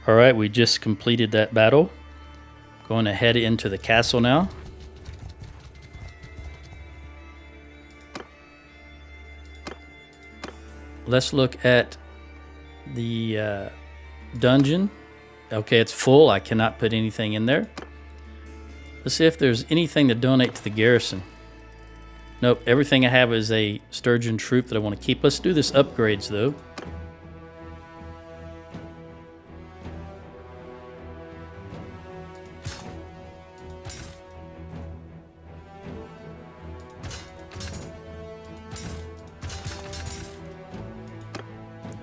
All right, we just completed that battle. Going to head into the castle now. Let's look at the dungeon. Okay, it's full. I cannot put anything in there. Let's see if there's anything to donate to the garrison. Nope, everything I have is a Sturgian troop that I want to keep. Let's do this upgrades, though.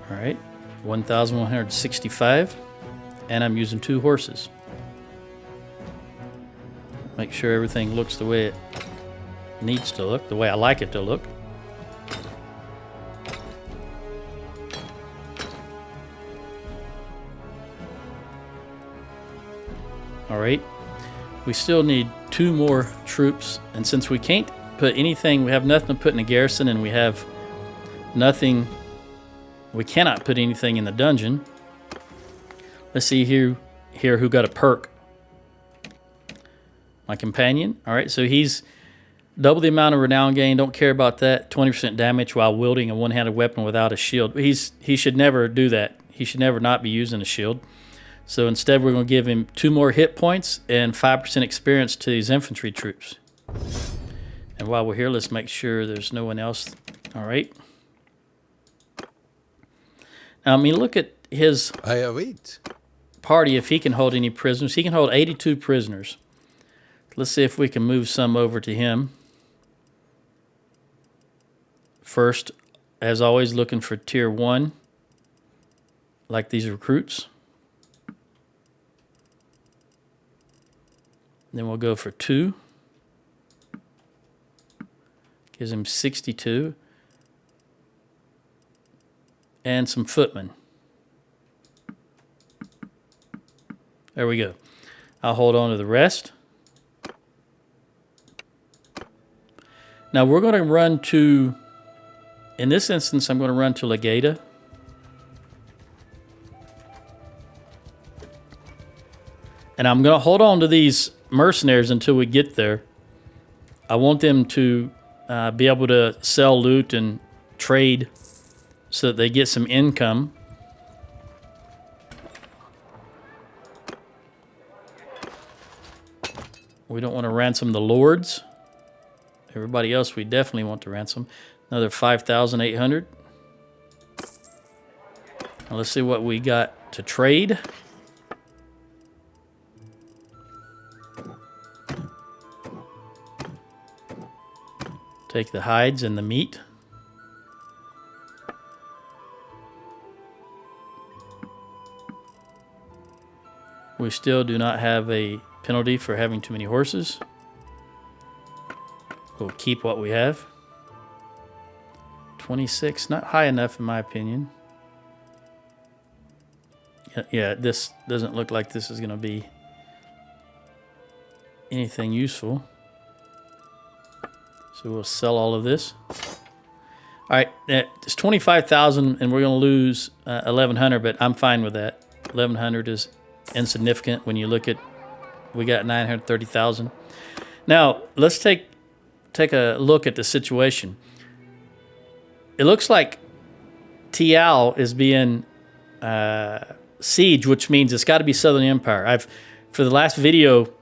All right, 1,165, and I'm using 2 horses. Make sure everything looks the way it needs to look, the way I like it to look. All right, we still need 2 more troops, and since we can't put anything, we have nothing to put in the garrison, and we have nothing. We cannot put anything in the dungeon. Let's see here who got a perk. My companion. All right, so he's double the amount of renown gain. Don't care about that. 20% damage while wielding a one-handed weapon without a shield. He should never do that. He should never not be using a shield. So instead, we're going to give him 2 more hit points and 5% experience to these infantry troops. And while we're here, let's make sure there's no one else. All right. I mean, look at his party, if he can hold any prisoners. He can hold 82 prisoners. Let's see if we can move some over to him. First, as always, looking for tier 1, like these recruits. Then we'll go for 2. Gives him 62. And some footmen. There we go. I'll hold on to the rest. Now we're going to run to, in this instance, I'm going to run to Legata. And I'm going to hold on to these mercenaries until we get there. I want them to be able to sell loot and trade so that they get some income. We don't want to ransom the lords. Everybody else we definitely want to ransom. Another 5,800. Now let's see what we got to trade. Take the hides and the meat. We still do not have a penalty for having too many horses. We'll keep what we have. 26, not high enough in my opinion. Yeah, this doesn't look like this is going to be anything useful. So we'll sell all of this. All right, it's 25,000 and we're going to lose 1,100, but I'm fine with that. 1,100 is insignificant when you look at, we got 930,000. Now let's take a look at the situation. It looks like Tial is being siege, which means it's got to be Southern Empire. For the last video,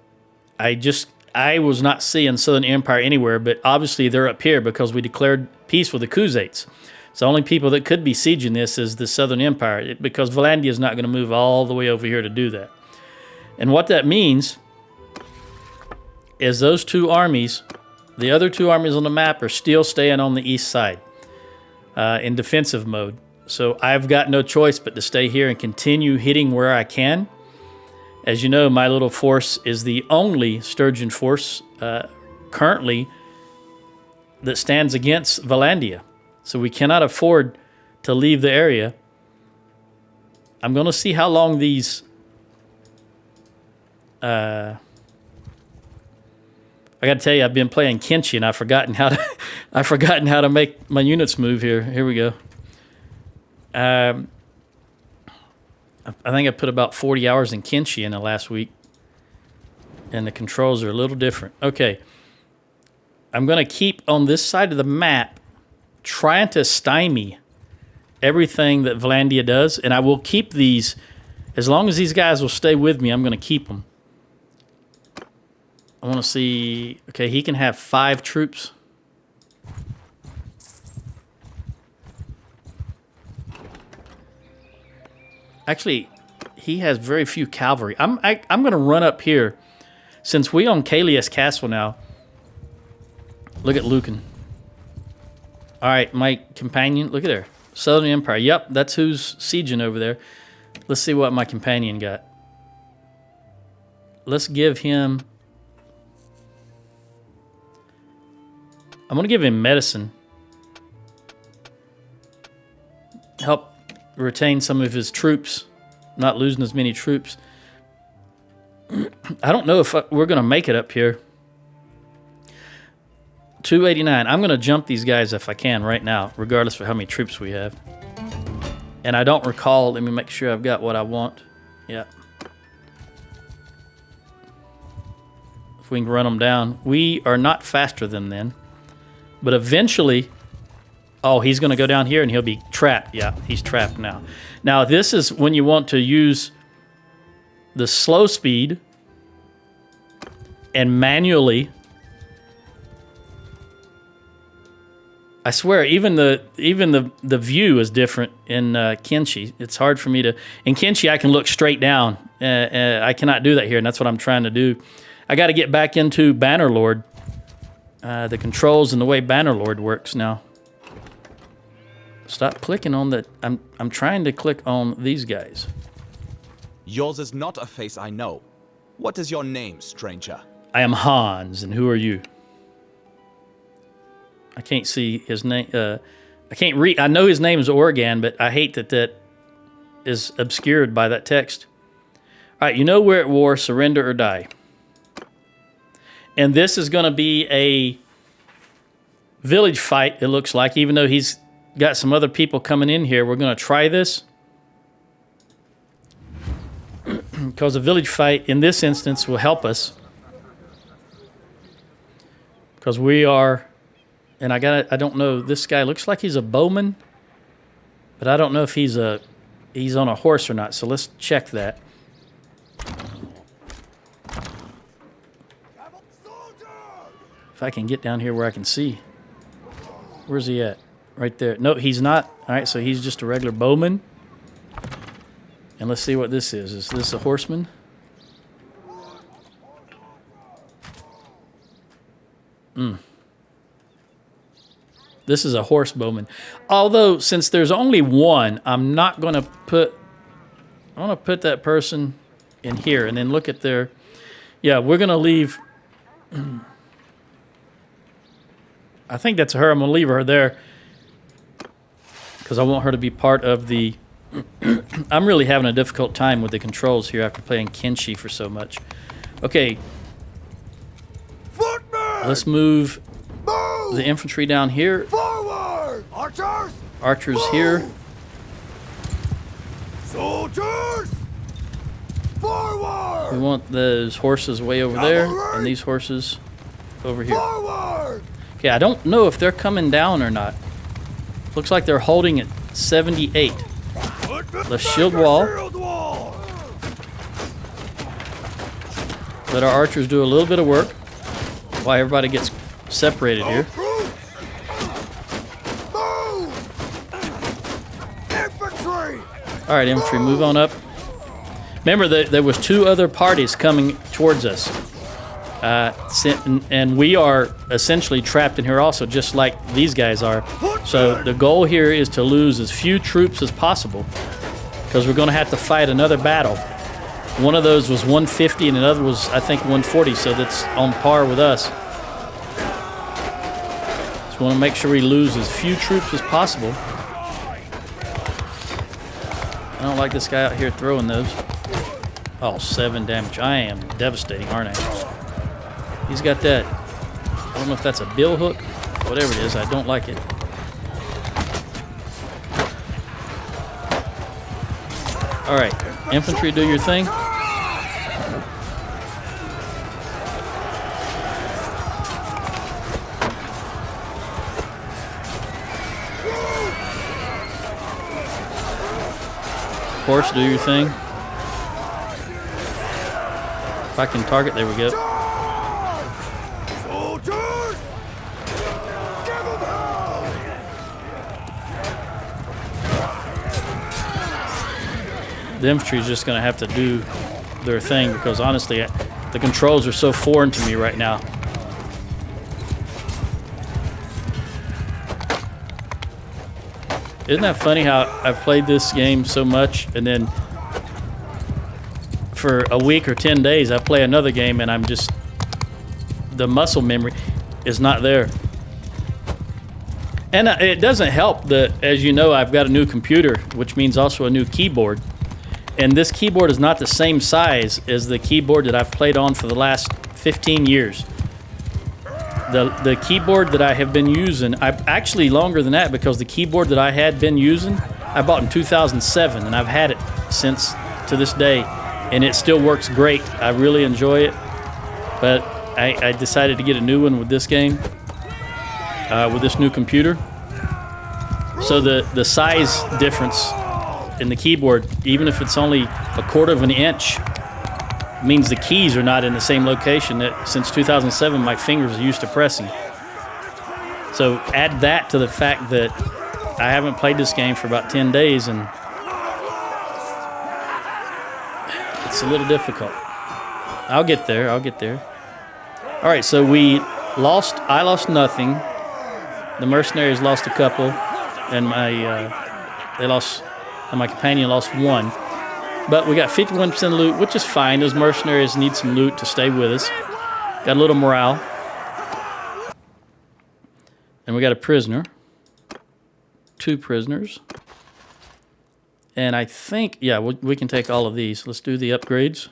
I was not seeing Southern Empire anywhere, but obviously they're up here because we declared peace with the Khuzaits. So the only people that could be sieging this is the Southern Empire, because Vlandia is not going to move all the way over here to do that. And what that means is those 2 armies, the other 2 armies on the map, are still staying on the east side in defensive mode. So I've got no choice but to stay here and continue hitting where I can. As you know, my little force is the only Sturgian force currently that stands against Vlandia. So we cannot afford to leave the area. I'm going to see how long these... I got to tell you, I've been playing Kenshi and I've forgotten how to make my units move here. Here we go. I think I put about 40 hours in Kenshi in the last week. And the controls are a little different. Okay. I'm going to keep on this side of the map trying to stymie everything that Vlandia does. And I will keep these. As long as these guys will stay with me, I'm going to keep them. I want to see... Okay, he can have 5 troops. Actually, he has very few cavalry. I'm going to run up here. Since we own Kalias Castle now... Look at Lucan. All right, my companion... Look at there. Southern Empire. Yep, that's who's sieging over there. Let's see what my companion got. Let's give him... I'm going to give him medicine. Help retain some of his troops. Not losing as many troops. I don't know if we're going to make it up here. 289. I'm going to jump these guys if I can right now, regardless of how many troops we have. And I don't recall. Let me make sure I've got what I want. Yeah. If we can run them down. We are not faster than them. But eventually... Oh, he's going to go down here and he'll be trapped. Yeah, he's trapped now. Now, this is when you want to use the slow speed and manually... I swear, even the view is different in Kenshi. It's hard for me to... In Kenshi, I can look straight down. I cannot do that here, and that's what I'm trying to do. I got to get back into Bannerlord. The controls and the way Bannerlord works now. Stop clicking on the... I'm trying to click on these guys. Yours is not a face I know. What is your name, stranger? I am Hans, and who are you? I can't see his name. I can't read. I know his name is Organ, but I hate that that is obscured by that text. All right, you know we're at war. Surrender or die. And this is going to be a village fight, it looks like, even though he's got some other people coming in here. We're going to try this. Because a village fight, in this instance, will help us. Because we are... And I don't know, this guy looks like he's a bowman, but I don't know if he's on a horse or not, so let's check that. If I can get down here where I can see. Where's he at? Right there. No, he's not. All right, so he's just a regular bowman. And let's see what this is. Is this a horseman? This is a horse bowman. Although, since there's only one, I'm not going to put... I want to put that person in here and then look at their... Yeah, we're going to leave... I think that's her. I'm going to leave her there because I want her to be part of the... I'm really having a difficult time with the controls here after playing Kenshi for so much. Okay. Footman! Let's move... Move! The infantry down here. Forward! Archers! Archers Move! here. Soldiers! Forward! We want those horses way over there, and these horses over here. Forward! Okay, I don't know if they're coming down or not. Looks like they're holding at 78. Let's shield wall. Let our archers do a little bit of work while everybody gets separated here. All right, infantry, move on up. Remember that there was 2 other parties coming towards us. And we are essentially trapped in here also, just like these guys are. So the goal here is to lose as few troops as possible, because we're going to have to fight another battle. One of those was 150 and another was, I think, 140, so that's on par with us. Just want to make sure we lose as few troops as possible. I don't like this guy out here throwing those. Oh, 7 damage. I am devastating, aren't I? He's got that, I don't know if that's a bill hook, whatever it is, I don't like it. All right, infantry, do your thing. Horse, do your thing. If I can target, there we go. Soldiers! Give 'em hell! The infantry is just going to have to do their thing because honestly, the controls are so foreign to me right now. Isn't that funny how I've played this game so much and then for a week or 10 days I play another game and I'm just, the muscle memory is not there. And it doesn't help that, as you know, I've got a new computer, which means also a new keyboard. And this keyboard is not the same size as the keyboard that I've played on for the last 15 years. The keyboard that I have been using, actually longer than that because the keyboard that I had been using, I bought in 2007 and I've had it since to this day and it still works great. I really enjoy it, but I decided to get a new one with this game, with this new computer. So the size difference in the keyboard, even if it's only a quarter of an inch, means the keys are not in the same location that since 2007 my fingers are used to pressing. So add that to the fact that I haven't played this game for about 10 days and it's a little difficult. I'll get there. All right, so I lost nothing. The mercenaries lost a couple and my companion lost one. But we got 51% loot, which is fine. Those mercenaries need some loot to stay with us. Got a little morale. And we got a prisoner. 2 prisoners. And I think, yeah, we can take all of these. Let's do the upgrades.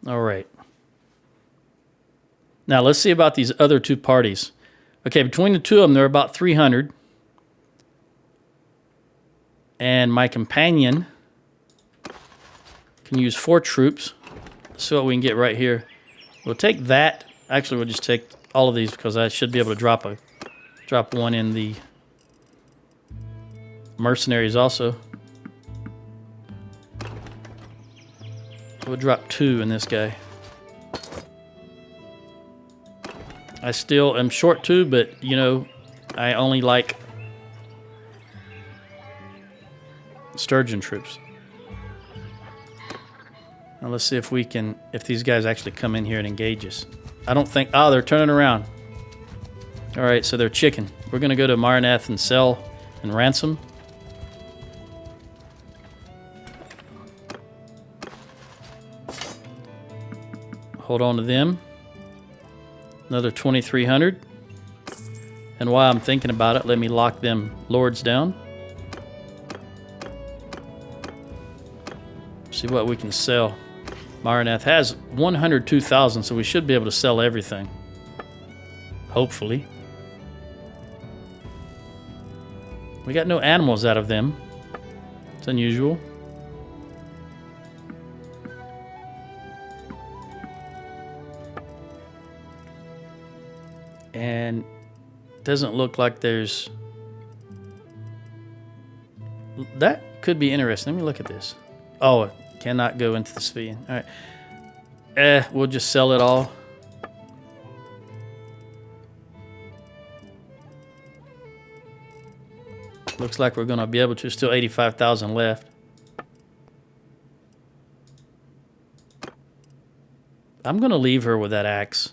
All right. Now, let's see about these other 2 parties. Okay, between the 2 of them, they're about 300. And my companion can use 4 troops. Let's see what we can get right here. We'll take that. Actually, we'll just take all of these because I should be able to drop one in the mercenaries also. We'll drop 2 in this guy. I still am short 2, but, you know, I only like Sturgian troops. Now let's see if these guys actually come in here and engage us. I don't think, they're turning around. All right, so they're chicken. We're going to go to Maranath and sell and ransom. Hold on to them. Another 2,300. And while I'm thinking about it, let me lock them lords down. See what we can sell. Maranath has 102,000, so we should be able to sell everything. Hopefully. We got no animals out of them. It's unusual. And doesn't look like there's... That could be interesting. Let me look at this. Oh, it cannot go into the Svian. All right. We'll just sell it all. Looks like we're going to be able to. Still 85,000 left. I'm going to leave her with that axe.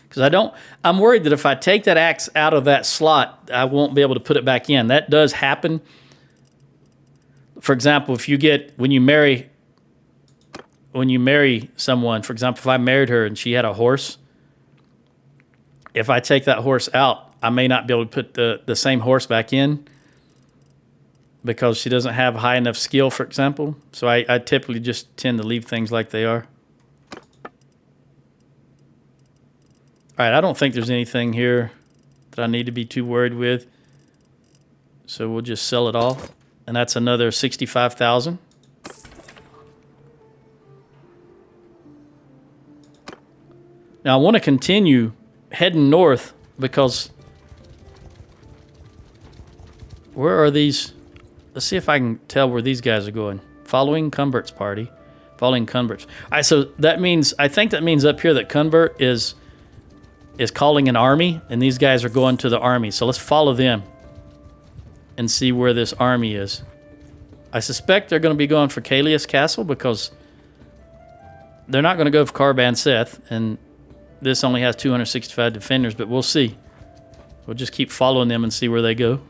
Because I'm worried that if I take that axe out of that slot, I won't be able to put it back in. That does happen. For example, when you marry someone, for example, if I married her and she had a horse, if I take that horse out, I may not be able to put the same horse back in because she doesn't have high enough skill, for example. So I typically just tend to leave things like they are. All right, I don't think there's anything here that I need to be too worried with. So we'll just sell it all. And that's another 65,000. Now I want to continue heading north because where are these? Let's see if I can tell where these guys are going. Following Cumbert's party. Following Cumbert's. All right, so that means, I think that means up here that Cumbert is calling an army, and these guys are going to the army. So let's follow them and see where this army is. I suspect they're going to be going for Kalius Castle because they're not going to go for Karban Seth, and this only has 265 defenders, but we'll see. We'll just keep following them and see where they go.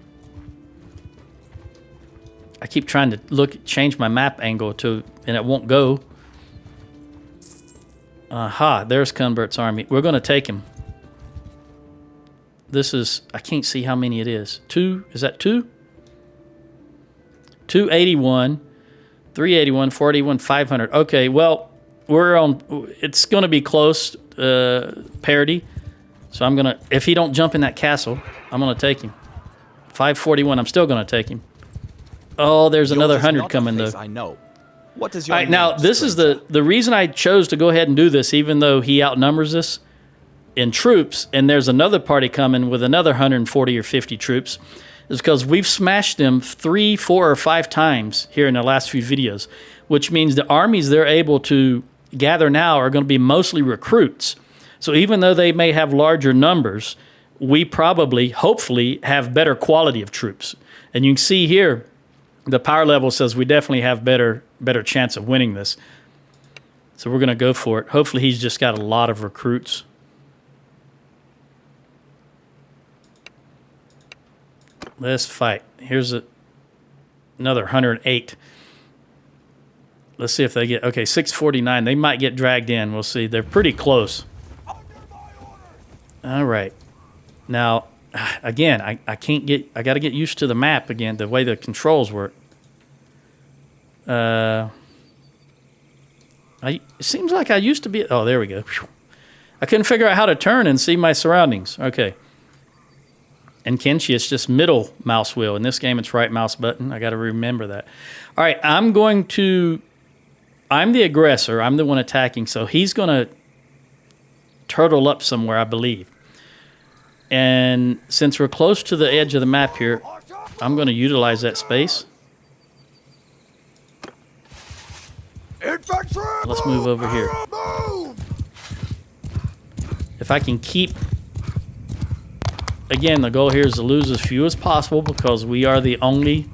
I keep trying to change my map angle and it won't go. Aha, there's Cumbert's army. We're going to take him. This is, I can't see how many it is. 2, is that 2? 281, 381, 481, 500. Okay, well, we're on, it's going to be close, parity. So I'm going to, if he don't jump in that castle, I'm going to take him. 541, I'm still going to take him. Oh, there's another 100 coming though. I know. What does your All right, now this is the reason I chose to go ahead and do this, even though he outnumbers us in troops, and there's another party coming with another 140 or 50 troops, is because we've smashed them 3, 4, or 5 times here in the last few videos, which means the armies they're able to gather now are going to be mostly recruits. So even though they may have larger numbers, we probably, hopefully, have better quality of troops. And you can see here, the power level says we definitely have better chance of winning this. So we're going to go for it. Hopefully he's just got a lot of recruits. Let's fight. Here's another 108. Let's see if they get... Okay, 649. They might get dragged in. We'll see. They're pretty close. All right. Now, again, I can't get... I got to get used to the map again, the way the controls work. It seems like I used to be... Oh, there we go. I couldn't figure out how to turn and see my surroundings. Okay. And Kenshi, it's just middle mouse wheel. In this game, it's right mouse button. I got to remember that. All right, I'm the aggressor. I'm the one attacking. So he's going to turtle up somewhere, I believe. And since we're close to the edge of the map here, I'm going to utilize that space. Infantry, let's move over here. If I can keep... Again, the goal here is to lose as few as possible because we are the only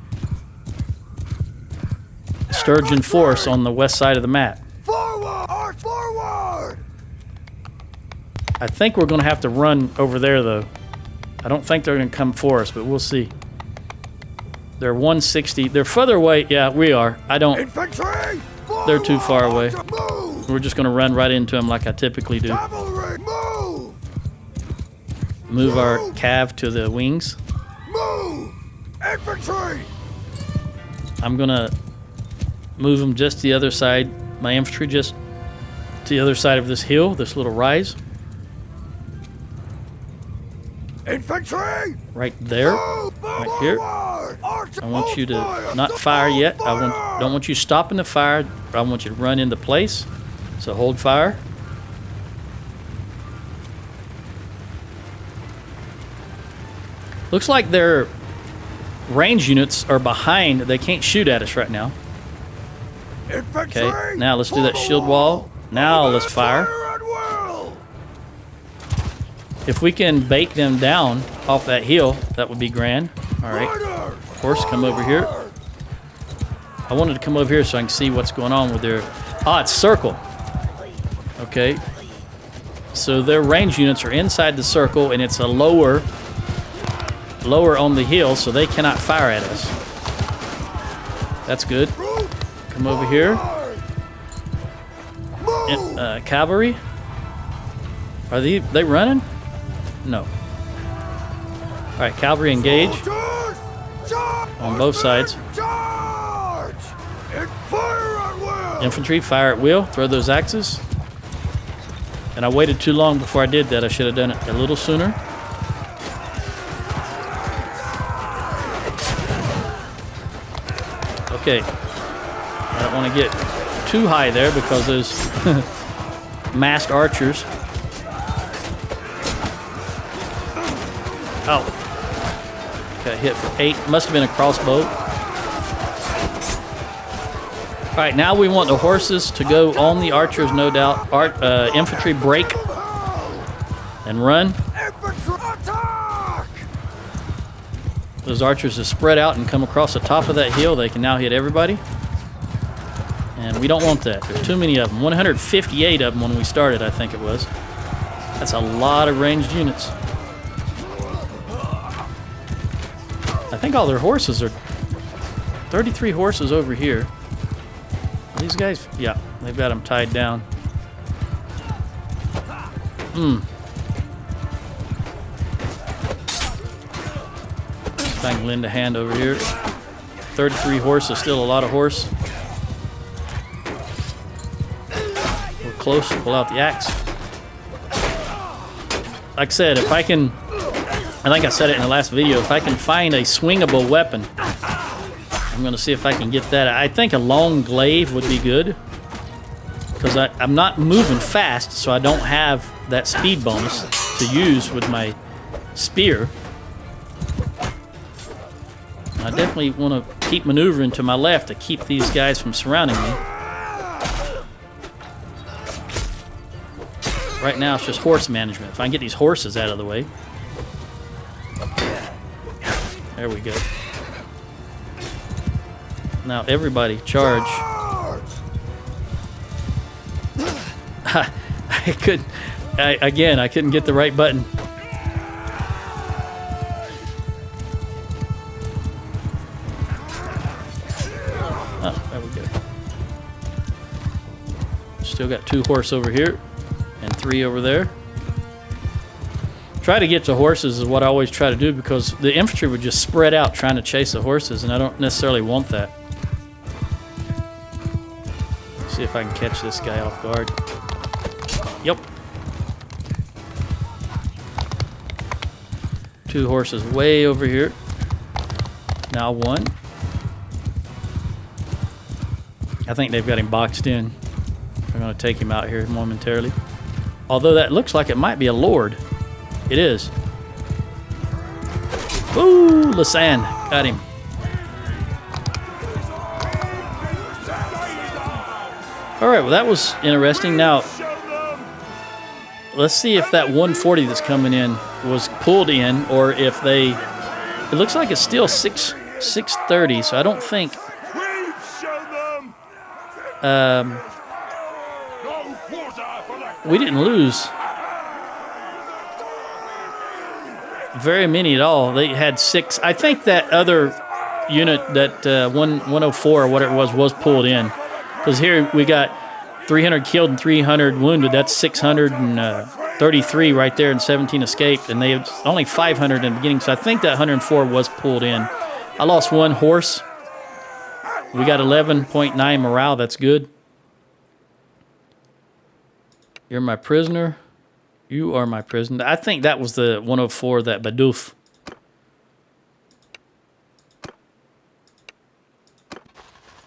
Sturgian force on the west side of the map. Forward! Forward! I think we're going to have to run over there, though. I don't think they're going to come for us, but we'll see. They're 160. They're further away. Yeah, we are. I don't... Infantry! Forward! They're too far away. Move! We're just going to run right into them like I typically do. Cavalry, move! Move our cav to the wings. Move! Infantry! I'm going to move them just to the other side. My infantry just to the other side of this hill, this little rise. Infantry! Right there. Right here. I want you to not fire yet. Don't want you stopping the fire. I want you to run into place. So hold fire. Looks like their range units are behind. They can't shoot at us right now. Okay, now let's do that shield wall. Now let's fire. If we can bait them down off that hill, that would be grand. All right, horse, come over here. I wanted to come over here so I can see what's going on with their... Ah, it's circle. Okay. So their range units are inside the circle, and it's a lower on the hill, so they cannot fire at us. That's good. Come over here. And, cavalry. Are they running? No. All right, cavalry engage on both sides. Infantry, fire at will. Throw those axes. And I waited too long before I did that. I should have done it a little sooner. Okay. I don't want to get too high there because those masked archers. Oh. Got hit for 8. Must have been a crossbow. All right, now we want the horses to go on the archers, no doubt. Infantry break and run. Infantry attack! Those archers have spread out and come across the top of that hill. They can now hit everybody. And we don't want that. There's too many of them. 158 of them when we started, I think it was. That's a lot of ranged units. I think all their horses are 33 horses over here. These guys, yeah, they've got them tied down. If I can lend a hand over here. 33 horses, still a lot of horse. We're close, pull out the axe. Like I said, if I can, I think I said it in the last video, if I can find a swingable weapon, I'm going to see if I can get that. I think a long glaive would be good because I'm not moving fast, so I don't have that speed bonus to use with my spear. I definitely want to keep maneuvering to my left to keep these guys from surrounding me. Right now it's just horse management. If I can get these horses out of the way. There we go. Now everybody charge. I couldn't get the right button. Oh, there we go. Still got 2 horse over here and 3 over there. Try to get to horses is what I always try to do because the infantry would just spread out trying to chase the horses, and I don't necessarily want that. See if I can catch this guy off guard. Yep. 2 horses way over here. Now 1. I think they've got him boxed in. I'm going to take him out here momentarily. Although that looks like it might be a lord. It is. Ooh, Lisanne. Got him. All right, well, that was interesting. Now, let's see if that 140 that's coming in was pulled in or if they... It looks like it's still 630, so I don't think... we didn't lose very many at all. They had 6. I think that other unit, that 104 or whatever it was pulled in. Because here we got 300 killed and 300 wounded. That's 633 right there, and 17 escaped. And they had only 500 in the beginning. So I think that 104 was pulled in. I lost 1 horse. We got 11.9 morale. That's good. You're my prisoner. You are my prisoner. I think that was the 104, that Badoof.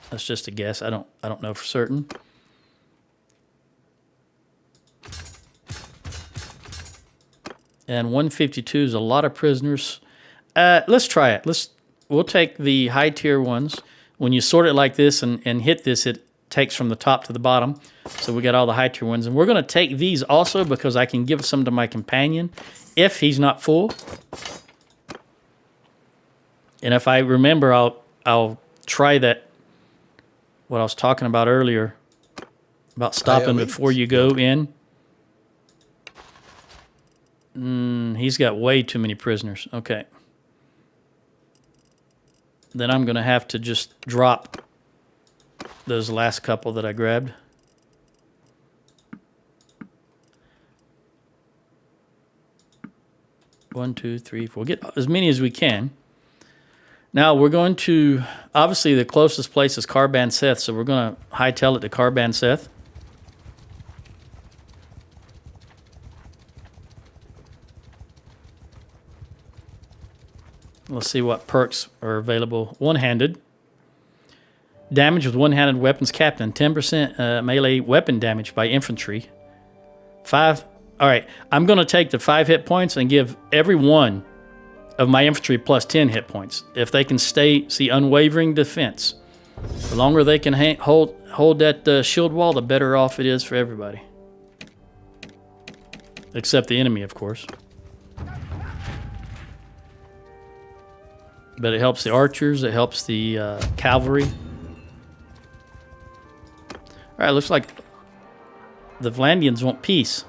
That's just a guess. I don't know for certain. And 152 is a lot of prisoners. Let's try it. We'll take the high tier ones. When you sort it like this and hit this, it takes from the top to the bottom. So we got all the high tier ones. And we're going to take these also because I can give some to my companion if he's not full. And if I remember, I'll try that, what I was talking about earlier, about stopping before you go in. He's got way too many prisoners. Okay. Then I'm going to have to just drop those last couple that I grabbed. One, two, three, four. Get as many as we can. Now we're going to, obviously the closest place is Carban Seth, so we're going to hightail it to Carban Seth. Let's see what perks are available. One-handed. Damage with one-handed weapons captain. 10% melee weapon damage by infantry. 5. All right, I'm going to take the 5 hit points and give every one of my infantry plus 10 hit points. If they can see unwavering defense. The longer they can hold that shield wall, the better off it is for everybody. Except the enemy, of course. But it helps the archers, it helps the cavalry. Alright, looks like the Vlandians want peace.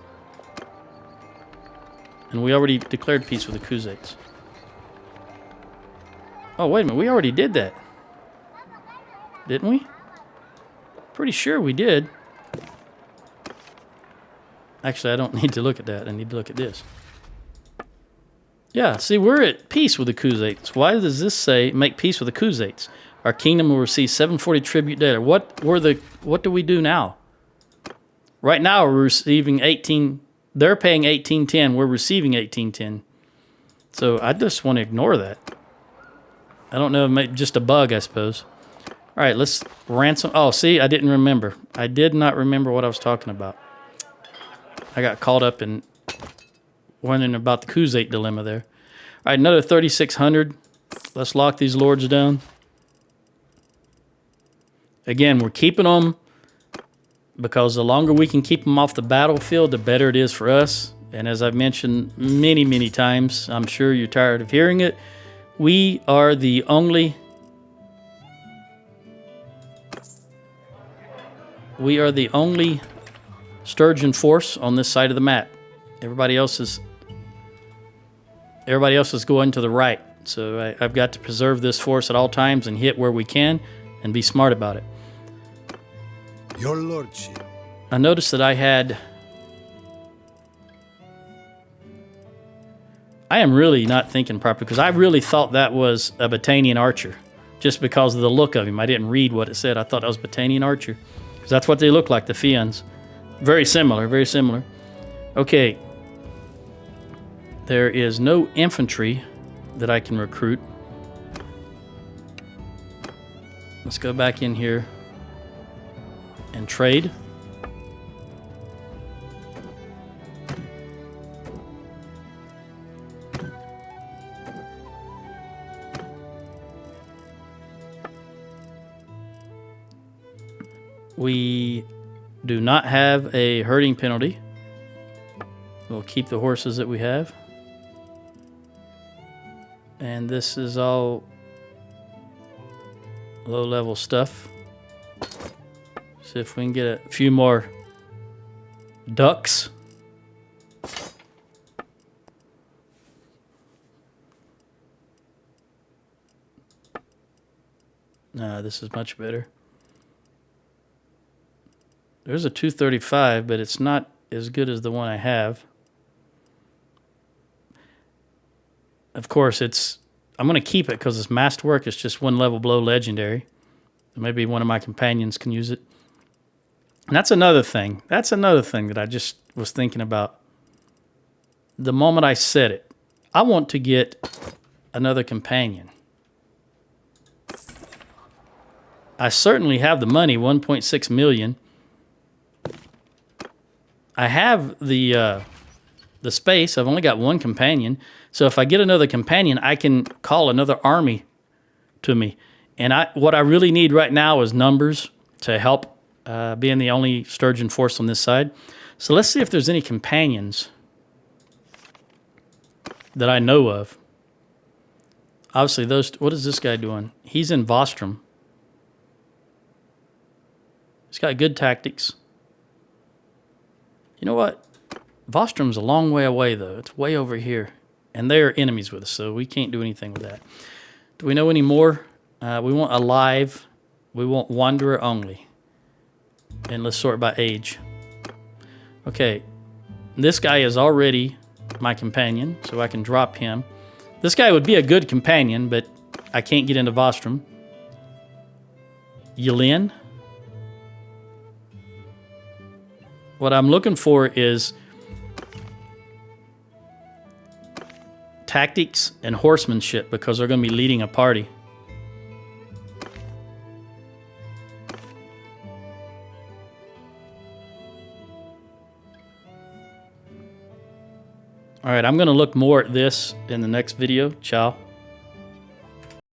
And we already declared peace with the Khuzaits. Oh, wait a minute, we already did that. Didn't we? Pretty sure we did. Actually, I don't need to look at that. I need to look at this. Yeah, see, we're at peace with the Khuzaits. Why does this say make peace with the Khuzaits? Our kingdom will receive 740 tribute daily. What do we do now? Right now, we're receiving 18. They're paying 1810. We're receiving 1810. So I just want to ignore that. I don't know, maybe just a bug, I suppose. All right, let's ransom. Oh, see, I didn't remember. I did not remember what I was talking about. I got caught up in wondering about the Khuzait dilemma there. All right, another 3,600. Let's lock these lords down. Again, we're keeping them because the longer we can keep them off the battlefield, the better it is for us. And as I've mentioned many, many times, I'm sure you're tired of hearing it, we are the only Sturgian force on this side of the map. Everybody else is going to the right. So I've got to preserve this force at all times and hit where we can and be smart about it. Your lordship. I noticed that I am really not thinking properly because I really thought that was a Battanian archer just because of the look of him. I didn't read what it said. I thought that was Battanian archer because that's what they look like, the Fians. Very similar, very similar. Okay. There is no infantry that I can recruit. Let's go back in here and trade. We do not have a herding penalty. We'll keep the horses that we have. And this is all low-level stuff. See if we can get a few more ducks. Nah, this is much better. There's a 235, but it's not as good as the one I have. Of course, I'm going to keep it because it's masterwork. It's just one level below legendary. Maybe one of my companions can use it. And that's another thing. That's another thing that I just was thinking about. The moment I said it, I want to get another companion. I certainly have the money, 1.6 million. I have the space. I've only got one companion. So if I get another companion, I can call another army to me. And what I really need right now is numbers to help being the only Sturgian force on this side. So let's see if there's any companions that I know of. Obviously, what is this guy doing? He's in Vostrom. He's got good tactics. You know what? Vostrom's a long way away, though. It's way over here. And they're enemies with us, so we can't do anything with that. Do we know any more? We want alive. We want wanderer only. And let's sort by age. Okay. This guy is already my companion, so I can drop him. This guy would be a good companion, but I can't get into Vostrom. Yelin. What I'm looking for is tactics and horsemanship because they're going to be leading a party. All right, I'm going to look more at this in the next video. Ciao.